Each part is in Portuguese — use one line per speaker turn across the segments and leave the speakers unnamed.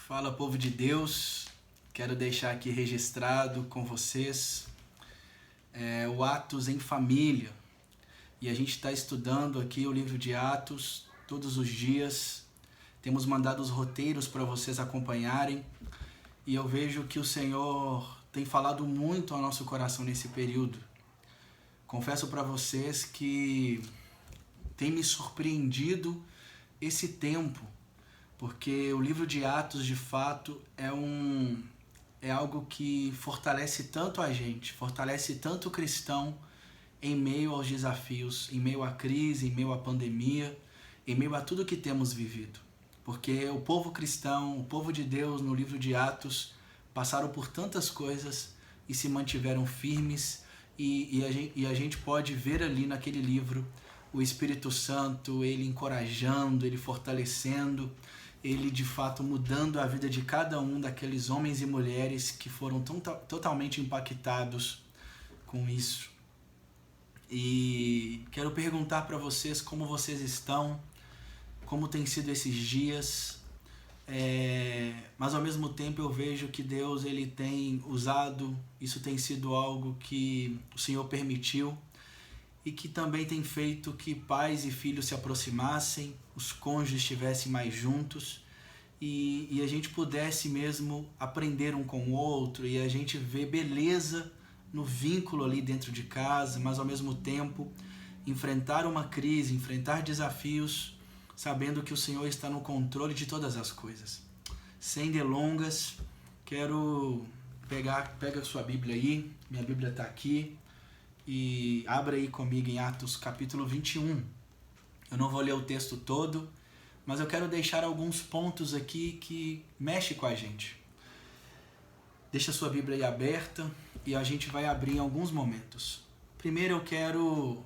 Fala, povo de Deus, quero deixar aqui registrado com vocês o Atos em Família. E a gente está estudando aqui o livro de Atos todos os dias. Temos mandado os roteiros para vocês acompanharem. E eu vejo que o Senhor tem falado muito ao nosso coração nesse período. Confesso para vocês que tem me surpreendido esse tempo, porque o livro de Atos, de fato, é algo que fortalece tanto a gente, fortalece tanto o cristão em meio aos desafios, em meio à crise, em meio à pandemia, em meio a tudo que temos vivido. Porque o povo cristão, o povo de Deus no livro de Atos passaram por tantas coisas e se mantiveram firmes, e a gente pode ver ali naquele livro o Espírito Santo, ele encorajando, ele fortalecendo, ele de fato mudando a vida de cada um daqueles homens e mulheres que foram totalmente impactados com isso. E quero perguntar para vocês como vocês estão, como tem sido esses dias, mas ao mesmo tempo eu vejo que Deus ele tem usado, isso tem sido algo que o Senhor permitiu, e que também tem feito que pais e filhos se aproximassem, os cônjuges estivessem mais juntos e a gente pudesse mesmo aprender um com o outro, e a gente vê beleza no vínculo ali dentro de casa, mas ao mesmo tempo enfrentar uma crise, enfrentar desafios, sabendo que o Senhor está no controle de todas as coisas. Sem delongas, pega a sua Bíblia aí, minha Bíblia está aqui, e abra aí comigo em Atos capítulo 21. Eu não vou ler o texto todo, mas eu quero deixar alguns pontos aqui que mexem com a gente. Deixa a sua Bíblia aí aberta e a gente vai abrir em alguns momentos. Primeiro eu quero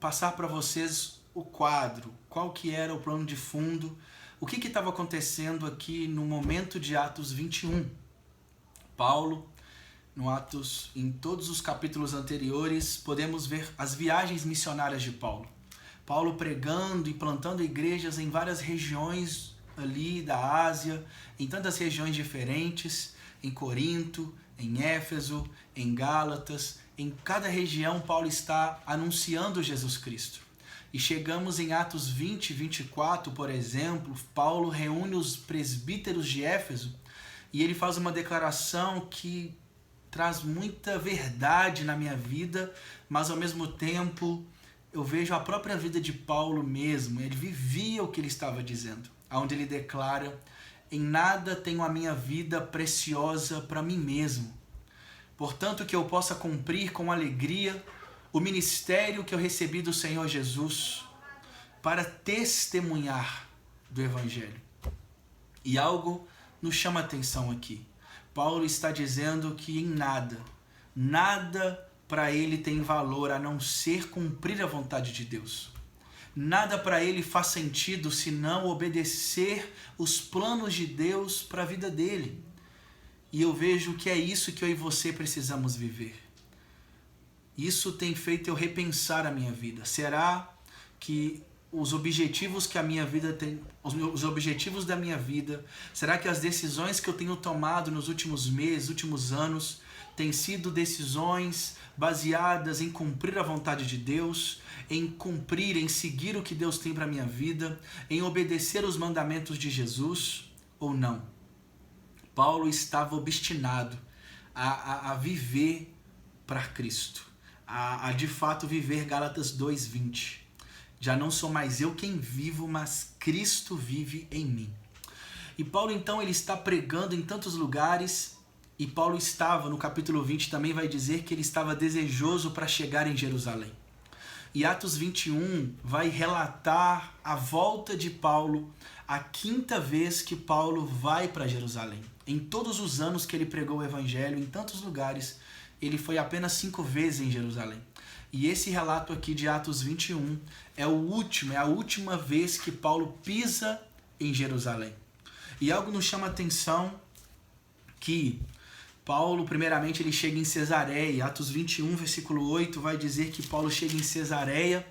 passar para vocês o quadro, qual que era o plano de fundo, o que estava acontecendo aqui no momento de Atos 21. Paulo, no Atos, em todos os capítulos anteriores, podemos ver as viagens missionárias de Paulo. Paulo pregando e plantando igrejas em várias regiões ali da Ásia, em tantas regiões diferentes, em Corinto, em Éfeso, em Gálatas. Em cada região Paulo está anunciando Jesus Cristo. E chegamos em Atos 20 e 24, por exemplo, Paulo reúne os presbíteros de Éfeso e ele faz uma declaração que traz muita verdade na minha vida, mas ao mesmo tempo eu vejo a própria vida de Paulo mesmo. Ele vivia o que ele estava dizendo, onde ele declara: em nada tenho a minha vida preciosa para mim mesmo, portanto que eu possa cumprir com alegria o ministério que eu recebi do Senhor Jesus para testemunhar do Evangelho. E algo nos chama a atenção aqui. Paulo está dizendo que em nada para ele tem valor a não ser cumprir a vontade de Deus. Nada para ele faz sentido se não obedecer os planos de Deus para a vida dele. E eu vejo que é isso que eu e você precisamos viver. Isso tem feito eu repensar a minha vida. Será que os objetivos que a minha vida tem, os objetivos da minha vida, será que as decisões que eu tenho tomado nos últimos meses, últimos anos, têm sido decisões baseadas em cumprir a vontade de Deus, em cumprir, em seguir o que Deus tem para a minha vida, em obedecer os mandamentos de Jesus, ou não? Paulo estava obstinado a viver para Cristo, a de fato viver Gálatas 2:20. Já não sou mais eu quem vivo, mas Cristo vive em mim. E Paulo então ele está pregando em tantos lugares, e Paulo estava, no capítulo 20 também vai dizer que ele estava desejoso para chegar em Jerusalém. E Atos 21 vai relatar a volta de Paulo, a 5ª vez que Paulo vai para Jerusalém. Em todos os anos que ele pregou o Evangelho, em tantos lugares, ele foi apenas 5 vezes em Jerusalém. E esse relato aqui de Atos 21 é a última vez que Paulo pisa em Jerusalém. E algo nos chama a atenção que Paulo, primeiramente, ele chega em Cesareia. Atos 21, versículo 8, vai dizer que Paulo chega em Cesareia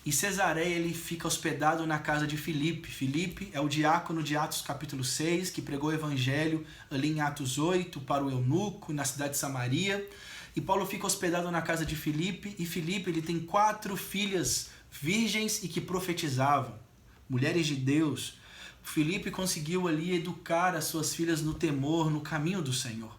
Em Cesareia ele fica hospedado na casa de Filipe. Filipe é o diácono de Atos capítulo 6, que pregou o evangelho ali em Atos 8 para o eunuco, na cidade de Samaria. E Paulo fica hospedado na casa de Filipe, e Filipe ele tem 4 filhas virgens e que profetizavam, mulheres de Deus. Filipe conseguiu ali educar as suas filhas no temor, no caminho do Senhor.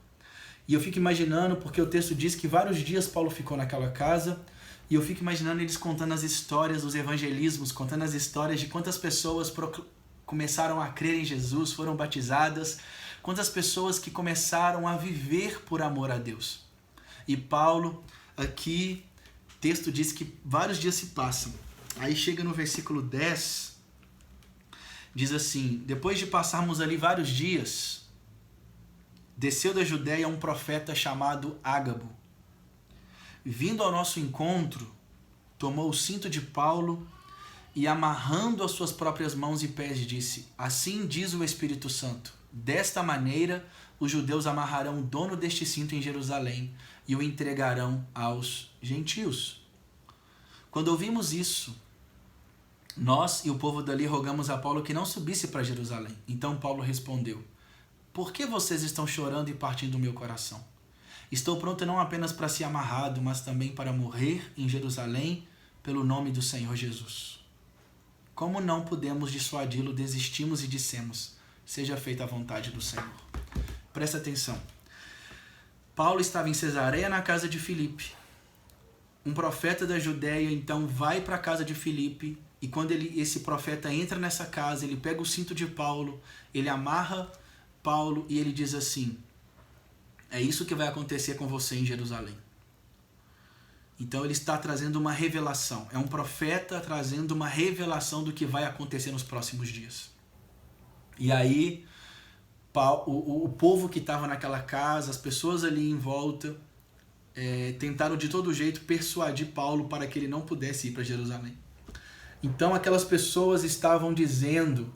E eu fico imaginando, porque o texto diz que vários dias Paulo ficou naquela casa, e eu fico imaginando eles contando as histórias dos evangelismos, contando as histórias de quantas pessoas começaram a crer em Jesus, foram batizadas, quantas pessoas que começaram a viver por amor a Deus. E Paulo, aqui, o texto diz que vários dias se passam. Aí chega no versículo 10, diz assim: depois de passarmos ali vários dias, desceu da Judéia um profeta chamado Ágabo. Vindo ao nosso encontro, tomou o cinto de Paulo e, amarrando as suas próprias mãos e pés, disse: assim diz o Espírito Santo, desta maneira os judeus amarrarão o dono deste cinto em Jerusalém e o entregarão aos gentios. Quando ouvimos isso, nós e o povo dali rogamos a Paulo que não subisse para Jerusalém. Então Paulo respondeu: por que vocês estão chorando e partindo o meu coração? Estou pronto não apenas para ser amarrado, mas também para morrer em Jerusalém pelo nome do Senhor Jesus. Como não pudemos dissuadi-lo, desistimos e dissemos: seja feita a vontade do Senhor. Presta atenção. Paulo estava em Cesareia na casa de Filipe. Um profeta da Judéia então vai para a casa de Filipe, e quando esse profeta entra nessa casa, ele pega o cinto de Paulo, ele amarra Paulo e ele diz assim: é isso que vai acontecer com você em Jerusalém. Então ele está trazendo uma revelação. É um profeta trazendo uma revelação do que vai acontecer nos próximos dias. E aí o povo que estava naquela casa, as pessoas ali em volta, tentaram de todo jeito persuadir Paulo para que ele não pudesse ir para Jerusalém. Então aquelas pessoas estavam dizendo...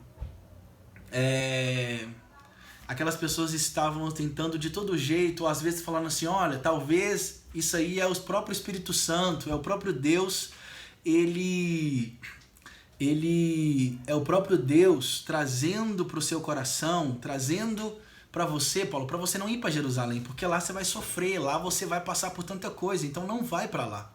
Aquelas pessoas estavam tentando de todo jeito, ou às vezes falando assim: olha, talvez isso aí é o próprio Espírito Santo, é o próprio Deus, ele é o próprio Deus trazendo para o seu coração, trazendo para você, Paulo, para você não ir para Jerusalém, porque lá você vai sofrer, lá você vai passar por tanta coisa, então não vai para lá.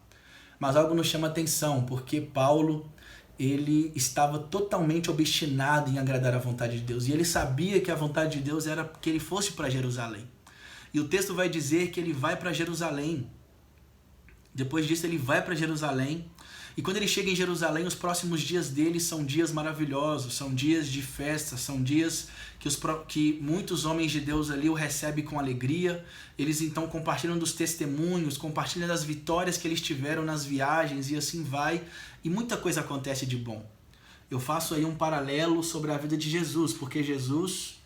Mas algo nos chama atenção, porque Paulo... ele estava totalmente obstinado em agradar a vontade de Deus. E ele sabia que a vontade de Deus era que ele fosse para Jerusalém. E o texto vai dizer que ele vai para Jerusalém. Depois disso ele vai para Jerusalém. E quando ele chega em Jerusalém, os próximos dias dele são dias maravilhosos. São dias de festa. São dias que muitos homens de Deus ali o recebem com alegria. Eles então compartilham dos testemunhos, compartilham das vitórias que eles tiveram nas viagens e assim vai. E muita coisa acontece de bom. Eu faço aí um paralelo sobre a vida de Jesus, porque Jesus,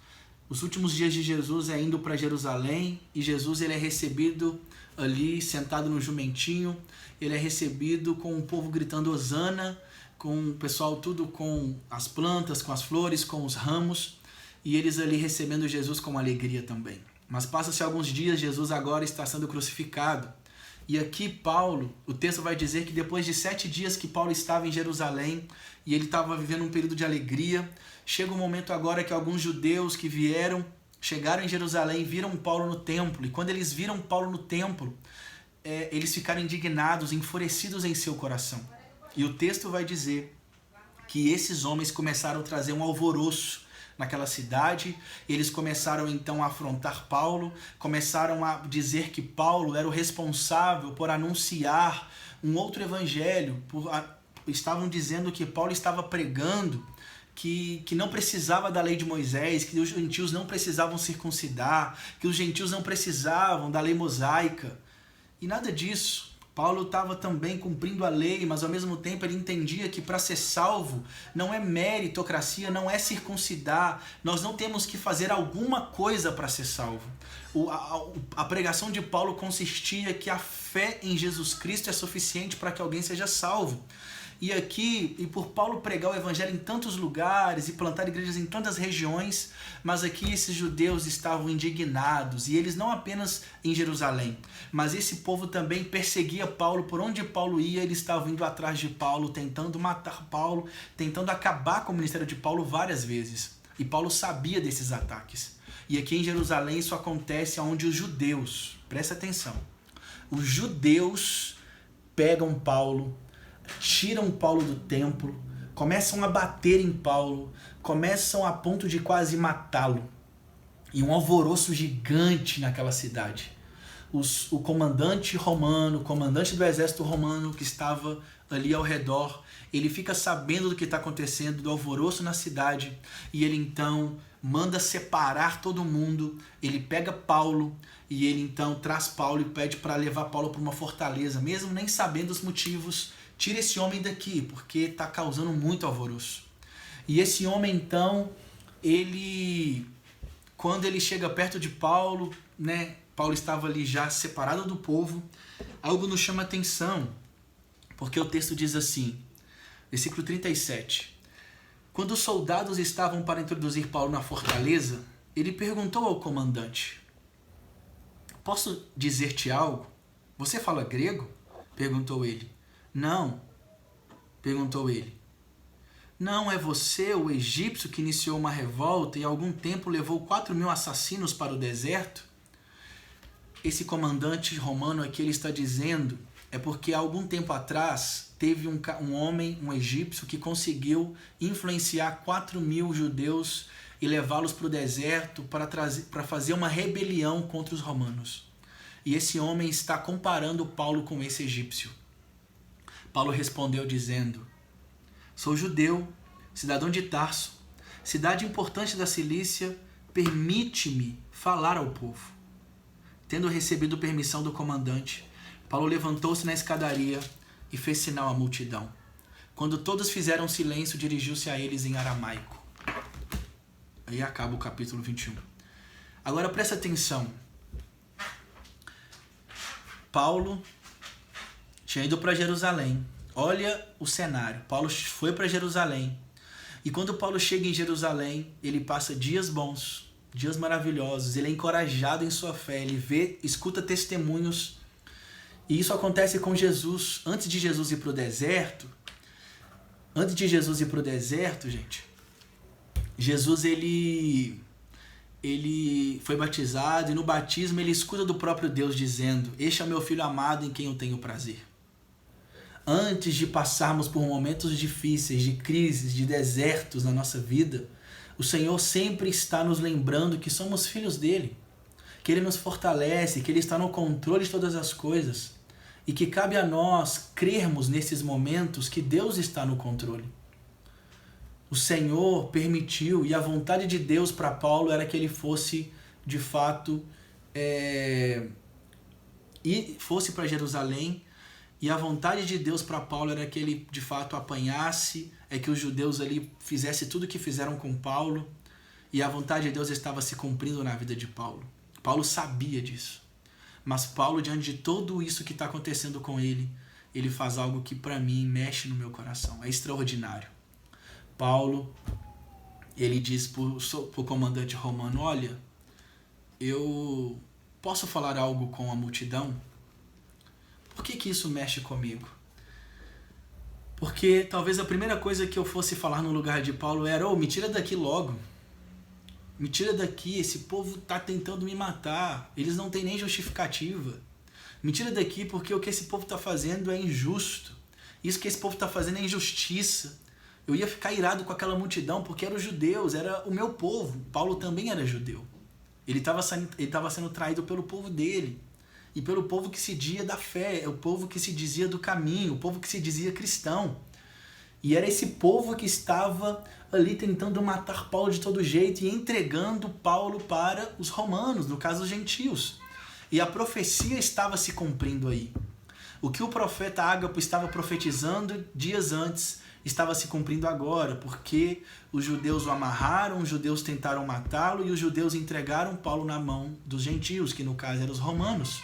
os últimos dias de Jesus é indo para Jerusalém, e Jesus ele é recebido ali sentado no jumentinho, ele é recebido com o povo gritando hosana, com o pessoal tudo com as plantas, com as flores, com os ramos, e eles ali recebendo Jesus com alegria também. Mas passa-se alguns dias, Jesus agora está sendo crucificado. E aqui Paulo, o texto vai dizer que depois de 7 dias que Paulo estava em Jerusalém e ele estava vivendo um período de alegria, chega um momento agora que alguns judeus que chegaram em Jerusalém, viram Paulo no templo. E quando eles viram Paulo no templo, eles ficaram indignados, enfurecidos em seu coração. E o texto vai dizer que esses homens começaram a trazer um alvoroço naquela cidade. Eles começaram então a afrontar Paulo, começaram a dizer que Paulo era o responsável por anunciar um outro evangelho, estavam dizendo que Paulo estava pregando que não precisava da lei de Moisés, que os gentios não precisavam circuncidar, que os gentios não precisavam da lei mosaica, e nada disso. Paulo estava também cumprindo a lei, mas ao mesmo tempo ele entendia que para ser salvo não é meritocracia, não é circuncidar. Nós não temos que fazer alguma coisa para ser salvo. A pregação de Paulo consistia que a fé em Jesus Cristo é suficiente para que alguém seja salvo. E por Paulo pregar o evangelho em tantos lugares e plantar igrejas em tantas regiões, mas aqui esses judeus estavam indignados, e eles não apenas em Jerusalém, mas esse povo também perseguia Paulo. Por onde Paulo ia, eles estavam indo atrás de Paulo, tentando matar Paulo, tentando acabar com o ministério de Paulo várias vezes. E Paulo sabia desses ataques. E aqui em Jerusalém isso acontece onde os judeus, presta atenção, os judeus pegam Paulo, tiram Paulo do templo, começam a bater em Paulo, começam a ponto de quase matá-lo. E um alvoroço gigante naquela cidade. O comandante romano, o comandante do exército romano que estava ali ao redor, ele fica sabendo do que está acontecendo, do alvoroço na cidade, e ele então manda separar todo mundo. Ele pega Paulo e ele então traz Paulo e pede para levar Paulo para uma fortaleza, mesmo nem sabendo os motivos. Tira esse homem daqui, porque está causando muito alvoroço. E esse homem então, quando ele chega perto de Paulo, né, Paulo estava ali já separado do povo, algo nos chama atenção, porque o texto diz assim, versículo 37, quando os soldados estavam para introduzir Paulo na fortaleza, ele perguntou ao comandante, posso dizer-te algo? Você fala grego? Perguntou ele. Não, perguntou ele. Não é você o egípcio que iniciou uma revolta e há algum tempo levou 4.000 assassinos para o deserto? Esse comandante romano aqui ele está dizendo é porque há algum tempo atrás teve um homem, um egípcio, que conseguiu influenciar 4.000 judeus e levá-los para o deserto para fazer uma rebelião contra os romanos. E esse homem está comparando Paulo com esse egípcio. Paulo respondeu dizendo, sou judeu, cidadão de Tarso, cidade importante da Cilícia, permite-me falar ao povo. Tendo recebido permissão do comandante, Paulo levantou-se na escadaria e fez sinal à multidão. Quando todos fizeram silêncio, dirigiu-se a eles em aramaico. Aí acaba o capítulo 21. Agora presta atenção. Paulo tinha ido para Jerusalém. Olha o cenário. Paulo foi para Jerusalém. E quando Paulo chega em Jerusalém, ele passa dias bons, dias maravilhosos. Ele é encorajado em sua fé. Ele escuta testemunhos. E isso acontece com Jesus. Antes de Jesus ir para o deserto, gente, Jesus ele foi batizado e no batismo ele escuta do próprio Deus dizendo, este é o meu filho amado em quem eu tenho prazer. Antes de passarmos por momentos difíceis, de crises, de desertos na nossa vida, o Senhor sempre está nos lembrando que somos filhos dele, que ele nos fortalece, que ele está no controle de todas as coisas e que cabe a nós crermos nesses momentos que Deus está no controle. O Senhor permitiu, e a vontade de Deus para Paulo era que ele fosse, de fato, fosse para Jerusalém, e a vontade de Deus para Paulo era que ele, de fato, apanhasse, que os judeus ali fizessem tudo o que fizeram com Paulo, e a vontade de Deus estava se cumprindo na vida de Paulo. Paulo sabia disso. Mas Paulo, diante de tudo isso que está acontecendo com ele faz algo que, para mim, mexe no meu coração. É extraordinário. Paulo, ele diz para o comandante romano, olha, eu posso falar algo com a multidão? Por que isso mexe comigo? Porque talvez a primeira coisa que eu fosse falar no lugar de Paulo era, me tira daqui logo. Me tira daqui, esse povo está tentando me matar, eles não têm nem justificativa. Me tira daqui porque o que esse povo está fazendo é injusto. Isso que esse povo está fazendo é injustiça. Eu ia ficar irado com aquela multidão porque eram os judeus, era o meu povo. Paulo também era judeu. Ele estava sendo traído pelo povo dele. E pelo povo que se dizia da fé, o povo que se dizia do caminho, o povo que se dizia cristão. E era esse povo que estava ali tentando matar Paulo de todo jeito e entregando Paulo para os romanos, no caso os gentios. E a profecia estava se cumprindo aí. O que o profeta Ágapo estava profetizando dias antes estava se cumprindo agora, porque os judeus o amarraram, os judeus tentaram matá-lo e os judeus entregaram Paulo na mão dos gentios, que no caso eram os romanos.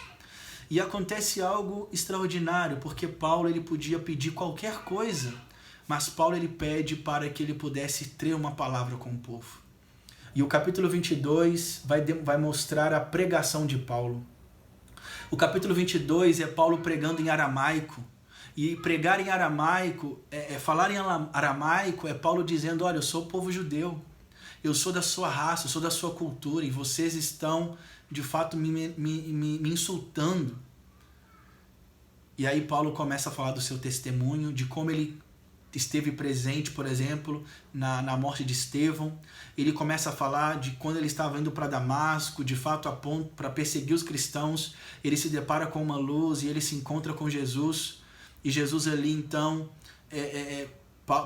E acontece algo extraordinário, porque Paulo ele podia pedir qualquer coisa, mas Paulo ele pede para que ele pudesse ter uma palavra com o povo. E o capítulo 22 vai mostrar a pregação de Paulo. O capítulo 22 é Paulo pregando em aramaico. E pregar em aramaico, falar em aramaico é Paulo dizendo, olha, eu sou o povo judeu, eu sou da sua raça, eu sou da sua cultura, e vocês estão, de fato, me insultando. E aí Paulo começa a falar do seu testemunho, de como ele esteve presente, por exemplo, na morte de Estevão. Ele começa a falar de quando ele estava indo para Damasco, de fato, a ponto para perseguir os cristãos. Ele se depara com uma luz e ele se encontra com Jesus. E Jesus ali, então,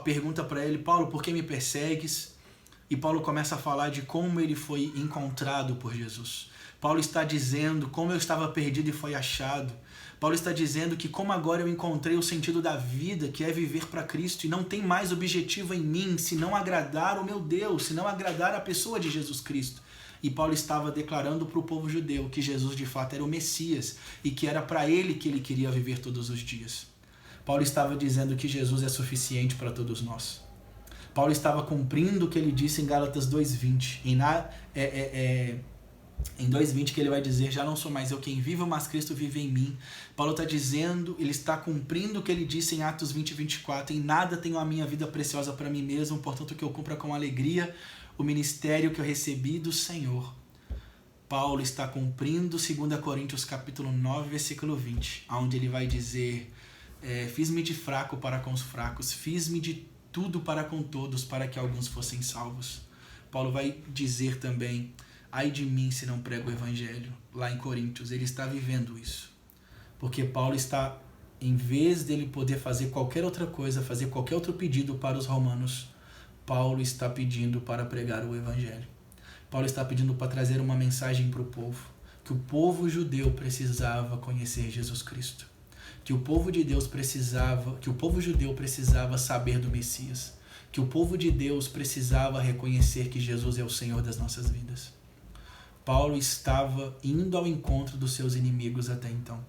pergunta para ele, Paulo, por que me persegues? E Paulo começa a falar de como ele foi encontrado por Jesus. Paulo está dizendo como eu estava perdido e foi achado. Paulo está dizendo que como agora eu encontrei o sentido da vida, que é viver para Cristo, e não tem mais objetivo em mim, senão agradar o meu Deus, senão agradar a pessoa de Jesus Cristo. E Paulo estava declarando para o povo judeu que Jesus de fato era o Messias e que era para ele que ele queria viver todos os dias. Paulo estava dizendo que Jesus é suficiente para todos nós. Paulo estava cumprindo o que ele disse em Gálatas 2:20. Em 2:20 que ele vai dizer, já não sou mais eu quem vive, mas Cristo vive em mim. Paulo está dizendo, ele está cumprindo o que ele disse em Atos 20:24, em nada tenho a minha vida preciosa para mim mesmo, portanto que eu cumpra com alegria o ministério que eu recebi do Senhor. Paulo está cumprindo 2 Coríntios capítulo 9, versículo 20, onde ele vai dizer, fiz-me de fraco para com os fracos, fiz-me de tudo para com todos, para que alguns fossem salvos. Paulo vai dizer também, ai de mim se não prego o evangelho. Lá em Coríntios, ele está vivendo isso. Porque Paulo está, em vez dele poder fazer qualquer outra coisa, fazer qualquer outro pedido para os romanos, Paulo está pedindo para pregar o evangelho. Paulo está pedindo para trazer uma mensagem para o povo, que o povo judeu precisava conhecer Jesus Cristo. Que o povo judeu precisava saber do Messias. Que o povo de Deus precisava reconhecer que Jesus é o Senhor das nossas vidas. Paulo estava indo ao encontro dos seus inimigos até então.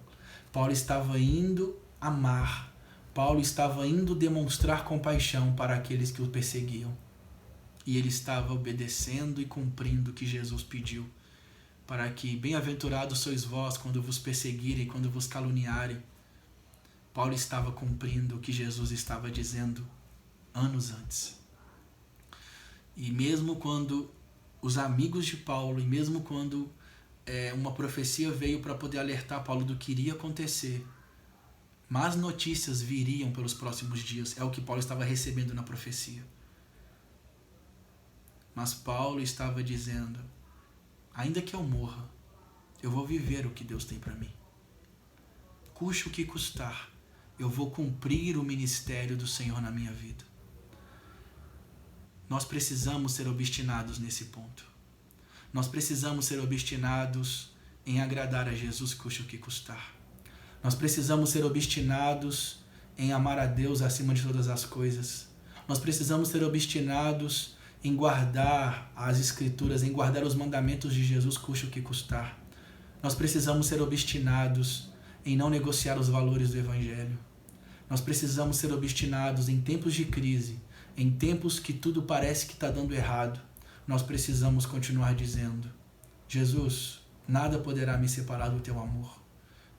Paulo estava indo amar. Paulo estava indo demonstrar compaixão para aqueles que o perseguiam. E ele estava obedecendo e cumprindo o que Jesus pediu. Para que, bem-aventurados sois vós quando vos perseguirem, quando vos caluniarem. Paulo estava cumprindo o que Jesus estava dizendo anos antes. E mesmo quando os amigos de Paulo, e mesmo quando uma profecia veio para poder alertar Paulo do que iria acontecer, más notícias viriam pelos próximos dias. É o que Paulo estava recebendo na profecia. Mas Paulo estava dizendo, ainda que eu morra, eu vou viver o que Deus tem para mim. Custe o que custar, eu vou cumprir o ministério do Senhor na minha vida. Nós precisamos ser obstinados nesse ponto. Nós precisamos ser obstinados em agradar a Jesus, custe o que custar. Nós precisamos ser obstinados em amar a Deus acima de todas as coisas. Nós precisamos ser obstinados em guardar as Escrituras, em guardar os mandamentos de Jesus, custe o que custar. Nós precisamos ser obstinados em não negociar os valores do Evangelho. Nós precisamos ser obstinados em tempos de crise, em tempos que tudo parece que está dando errado. Nós precisamos continuar dizendo, Jesus, nada poderá me separar do teu amor.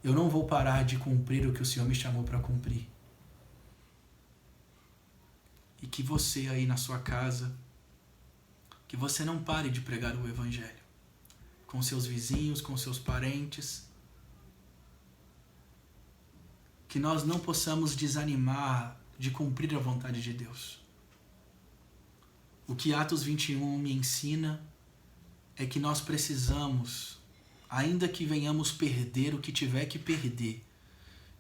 Eu não vou parar de cumprir o que o Senhor me chamou para cumprir. E que você aí na sua casa, que você não pare de pregar o Evangelho com seus vizinhos, com seus parentes. Que nós não possamos desanimar de cumprir a vontade de Deus. O que Atos 21 me ensina é que nós precisamos, ainda que venhamos perder o que tiver que perder,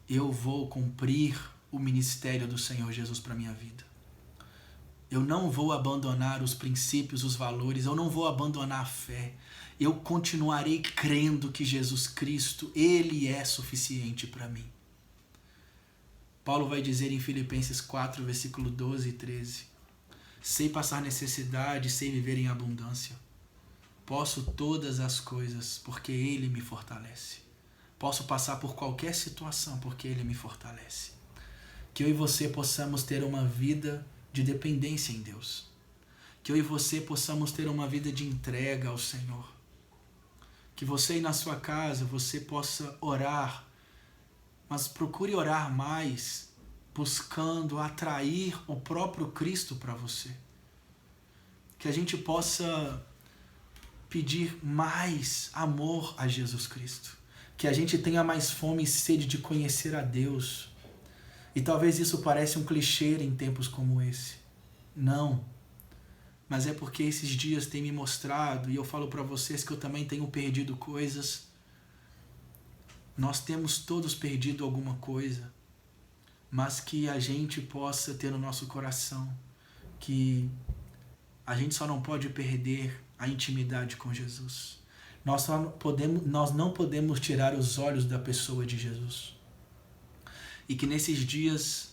eu vou cumprir o ministério do Senhor Jesus para a minha vida. Eu não vou abandonar os princípios, os valores, eu não vou abandonar a fé. Eu continuarei crendo que Jesus Cristo, Ele é suficiente para mim. Paulo vai dizer em Filipenses 4, versículo 12 e 13, sei passar necessidade, sei viver em abundância. Posso todas as coisas, porque Ele me fortalece. Posso passar por qualquer situação porque Ele me fortalece. Que eu e você possamos ter uma vida de dependência em Deus. Que eu e você possamos ter uma vida de entrega ao Senhor. Que você aí na sua casa, você possa orar, mas procure orar mais, buscando atrair o próprio Cristo para você. Que a gente possa pedir mais amor a Jesus Cristo. Que a gente tenha mais fome e sede de conhecer a Deus. E talvez isso pareça um clichê em tempos como esse. Não. Mas é porque esses dias têm me mostrado, e eu falo para vocês que eu também tenho perdido coisas. Nós temos todos perdido alguma coisa, mas que a gente possa ter no nosso coração que a gente só não pode perder a intimidade com Jesus. Nós não podemos tirar os olhos da pessoa de Jesus. E que nesses dias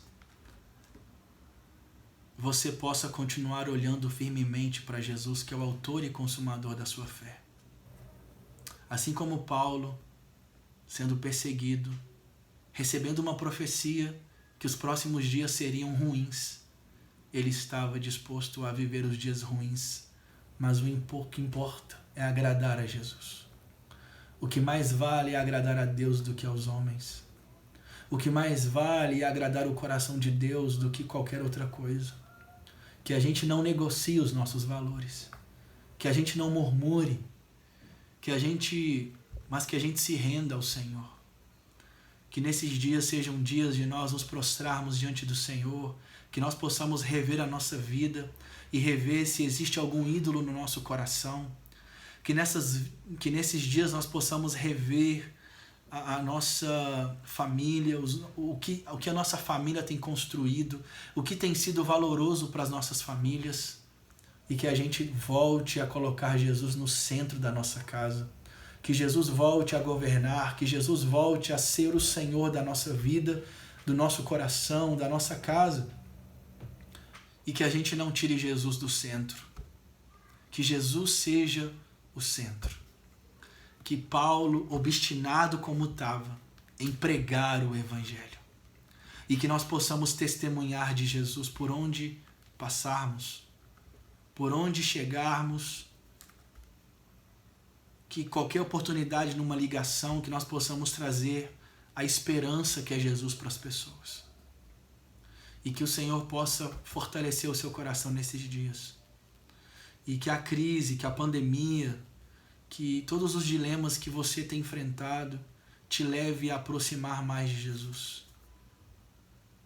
você possa continuar olhando firmemente para Jesus, que é o autor e consumador da sua fé. Assim como Paulo, sendo perseguido, recebendo uma profecia que os próximos dias seriam ruins, ele estava disposto a viver os dias ruins, mas o que importa é agradar a Jesus. O que mais vale é agradar a Deus do que aos homens. O que mais vale é agradar o coração de Deus do que qualquer outra coisa. Que a gente não negocie os nossos valores. Que a gente não murmure. Mas que a gente se renda ao Senhor. Que nesses dias sejam dias de nós nos prostrarmos diante do Senhor. Que nós possamos rever a nossa vida e rever se existe algum ídolo no nosso coração. Que nesses dias nós possamos rever a nossa família, o que a nossa família tem construído, o que tem sido valoroso para as nossas famílias, e que a gente volte a colocar Jesus no centro da nossa casa, que Jesus volte a governar, que Jesus volte a ser o Senhor da nossa vida, do nosso coração, da nossa casa, e que a gente não tire Jesus do centro, que Jesus seja o centro. Que Paulo, obstinado como estava, em pregar o Evangelho. E que nós possamos testemunhar de Jesus por onde passarmos, por onde chegarmos. Que qualquer oportunidade numa ligação, que nós possamos trazer a esperança que é Jesus para as pessoas. E que o Senhor possa fortalecer o seu coração nesses dias. E que a crise, que a pandemia, que todos os dilemas que você tem enfrentado te leve a aproximar mais de Jesus.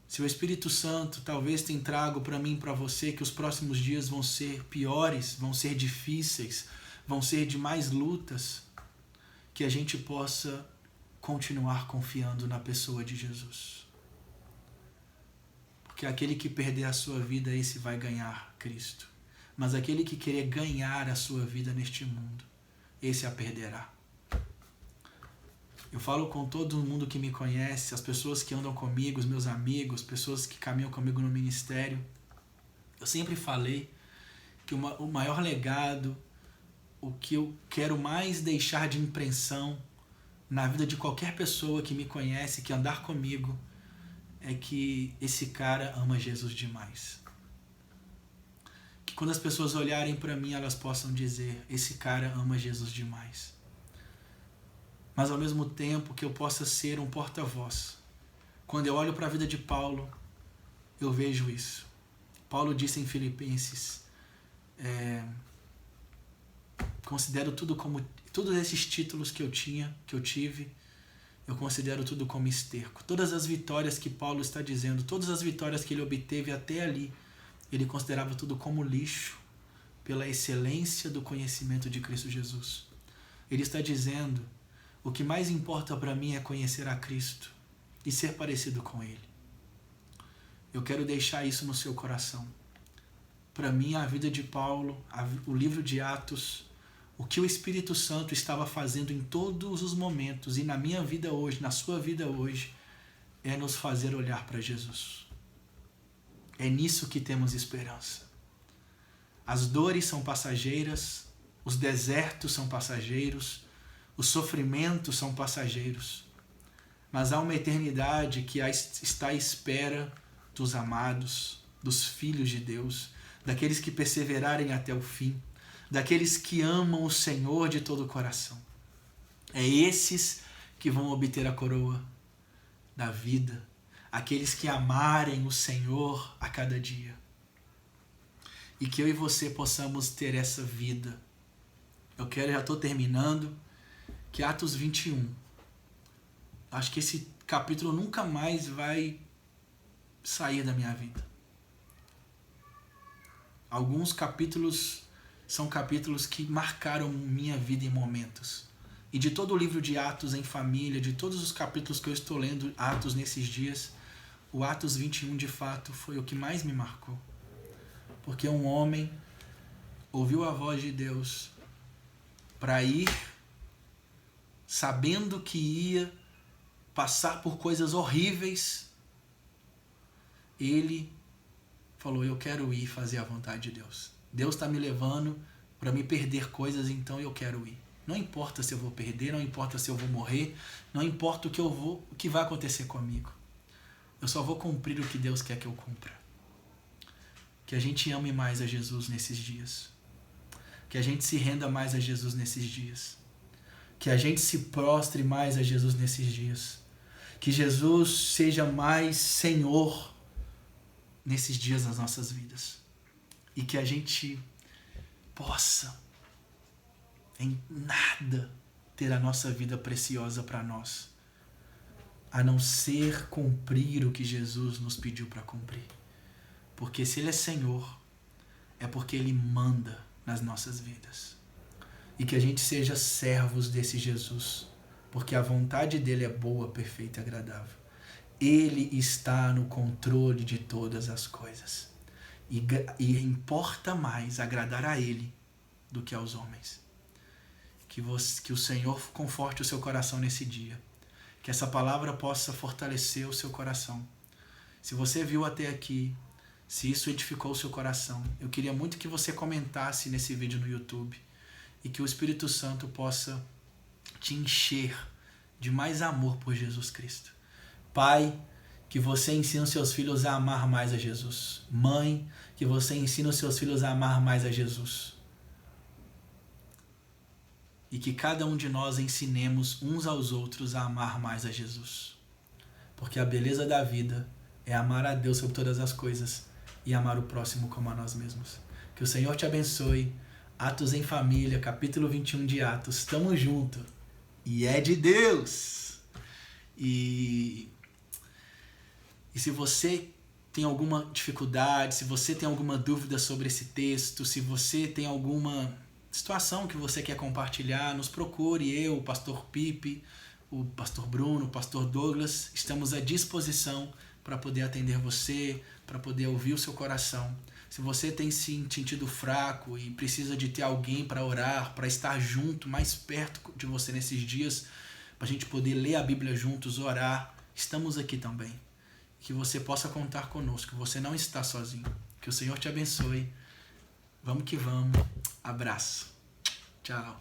Se o Espírito Santo talvez tenha trago para mim e para você que os próximos dias vão ser piores, vão ser difíceis, vão ser de mais lutas, que a gente possa continuar confiando na pessoa de Jesus. Porque aquele que perder a sua vida, esse vai ganhar Cristo. Mas aquele que querer ganhar a sua vida neste mundo, esse a perderá. Eu falo com todo mundo que me conhece, as pessoas que andam comigo, os meus amigos, pessoas que caminham comigo no ministério. Eu sempre falei que o maior legado, o que eu quero mais deixar de impressão na vida de qualquer pessoa que me conhece, que andar comigo, é que esse cara ama Jesus demais. Que quando as pessoas olharem para mim, elas possam dizer, esse cara ama Jesus demais. Mas ao mesmo tempo que eu possa ser um porta-voz. Quando eu olho para a vida de Paulo, eu vejo isso. Paulo disse em Filipenses, considero tudo como, todos esses títulos que eu tive, eu considero tudo como esterco. Todas as vitórias que Paulo está dizendo, todas as vitórias que ele obteve até ali, ele considerava tudo como lixo, pela excelência do conhecimento de Cristo Jesus. Ele está dizendo, o que mais importa para mim é conhecer a Cristo e ser parecido com Ele. Eu quero deixar isso no seu coração. Para mim, a vida de Paulo, o livro de Atos, o que o Espírito Santo estava fazendo em todos os momentos, e na minha vida hoje, na sua vida hoje, é nos fazer olhar para Jesus. É nisso que temos esperança. As dores são passageiras, os desertos são passageiros, os sofrimentos são passageiros, mas há uma eternidade que está à espera dos amados, dos filhos de Deus, daqueles que perseverarem até o fim, daqueles que amam o Senhor de todo o coração. É esses que vão obter a coroa da vida, aqueles que amarem o Senhor a cada dia. E que eu e você possamos ter essa vida. Já estou terminando, que Atos 21. Acho que esse capítulo nunca mais vai sair da minha vida. Alguns capítulos são capítulos que marcaram minha vida em momentos. E de todo o livro de Atos em família, de todos os capítulos que eu estou lendo Atos nesses dias, o Atos 21 de fato foi o que mais me marcou. Porque um homem ouviu a voz de Deus para ir, sabendo que ia passar por coisas horríveis, ele falou, eu quero ir fazer a vontade de Deus. Deus está me levando para me perder coisas, então eu quero ir. Não importa se eu vou perder, não importa se eu vou morrer, não importa o que vai acontecer comigo. Eu só vou cumprir o que Deus quer que eu cumpra. Que a gente ame mais a Jesus nesses dias. Que a gente se renda mais a Jesus nesses dias. Que a gente se prostre mais a Jesus nesses dias. Que Jesus seja mais Senhor nesses dias das nossas vidas. E que a gente possa, em nada, ter a nossa vida preciosa para nós, a não ser cumprir o que Jesus nos pediu para cumprir. Porque se Ele é Senhor, é porque Ele manda nas nossas vidas. E que a gente seja servos desse Jesus, porque a vontade dEle é boa, perfeita e agradável. Ele está no controle de todas as coisas. E importa mais agradar a Ele do que aos homens. Que o Senhor conforte o seu coração nesse dia. Que essa palavra possa fortalecer o seu coração. Se você viu até aqui, se isso edificou o seu coração, eu queria muito que você comentasse nesse vídeo no YouTube e que o Espírito Santo possa te encher de mais amor por Jesus Cristo. Pai, que você ensine os seus filhos a amar mais a Jesus. Mãe, que você ensine os seus filhos a amar mais a Jesus. E que cada um de nós ensinemos uns aos outros a amar mais a Jesus. Porque a beleza da vida é amar a Deus sobre todas as coisas e amar o próximo como a nós mesmos. Que o Senhor te abençoe. Atos em Família, capítulo 21 de Atos. Tamo junto. E é de Deus. E se você tem alguma dificuldade, se você tem alguma dúvida sobre esse texto, se você tem alguma situação que você quer compartilhar, nos procure. Eu, o pastor Pipe, o pastor Bruno, o pastor Douglas, estamos à disposição para poder atender você, para poder ouvir o seu coração. Se você tem se sentido fraco e precisa de ter alguém para orar, para estar junto, mais perto de você nesses dias, para a gente poder ler a Bíblia juntos, orar, estamos aqui também. Que você possa contar conosco, que você não está sozinho. Que o Senhor te abençoe. Vamos que vamos. Abraço. Tchau.